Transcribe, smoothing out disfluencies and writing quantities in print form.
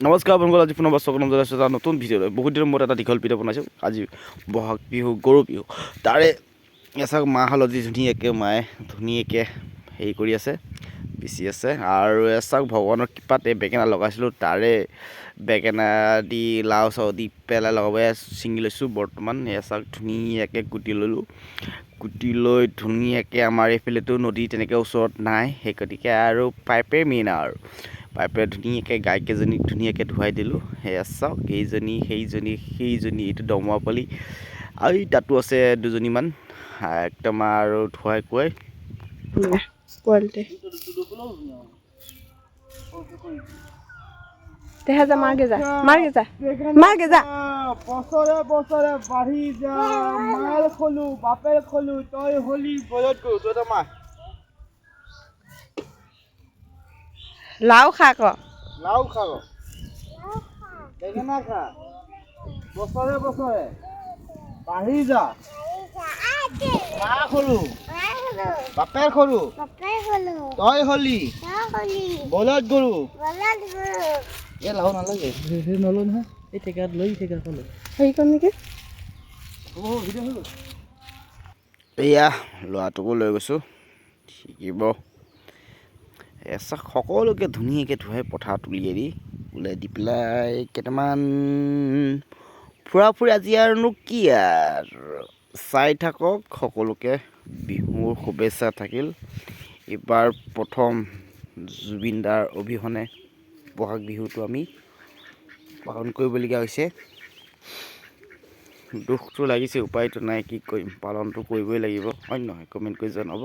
নমস্কাৰ বন্ধুসকল, আজি পুনৰ স্বাগতম জনাইছোঁ এটা নতুন ভিডিঅ'লৈ। বহুত দিনৰ মূৰত এটা দীঘল ভিডিঅ' বনাইছোঁ। আজি বহাগ বিহু, গৰু বিহু, তাৰে এচাক মাহ হালধি ধুনীয়াকৈ হেৰি কৰি আছে, পিচি আছে। আৰু এচাক ভগৱানৰ কৃপাত এই বেঙেনা লগাইছিলোঁ, তাৰে বেঙেনা দি লাও চাও দি পেলাই লগাব ছিঙি লৈছোঁ। বৰ্তমান এচাক ধুনীয়াকৈ কুটি ল'লোঁ। কুটি লৈ ধুনীয়াকৈ আমাৰ এইফালেতো নদী তেনেকৈ ওচৰত নাই, সেই গতিকে আৰু পাইপে মেইন আৰু পাইপে ধুনীয়াকৈ গাইকেইজনীক ধুনীয়াকৈ ধুৱাই দিলোঁ। সেয়া চাওক, এইজনী সেইজনী এইটো দমৰা পোৱালি, আৰু তাতো আছে দুজনীমান, একদম আৰু ধুৱাই কুৱাই বছৰে বছৰে বাঢ়ি যা, মাৰ খলো বাপেৰ খলো, তই হলি বলত গৰু। তই এটা মাৰ লাও খা ক, লাও খা, বেঙেনা খা, বছৰে বছৰে বাঢ়ি যা, মাৰ খলো বাপেৰ খলো, তই হলি বলত গৰু। এ লাও নালাগে, নলো নহয়, এই ঠেকাত লৈ ঠেকাত লৈ হেৰি কৰিম নেকি? এয়া ল'ৰাটোকো লৈ গৈছোঁ শিকিব। এচাক সকলোকে ধুনীয়াকৈ ধুৱাই পথাৰত উলিয়াই দি পেলাই কেইটামান ফুৰা আজি আৰুনো কি আৰু চাই থাকক। সকলোকে বিহুৰ শুভেচ্ছা থাকিল। এইবাৰ প্ৰথম জুবিন দাৰ অবিহনে বহাগ বিহুটো আমি পালন কৰিবলগীয়া হৈছে। দুখটো লাগিছে, উপায়টো নাই, কি কৰিম, পালনটো কৰিবই লাগিব, হয় নহয়? কমেণ্ট কৰি জনাব।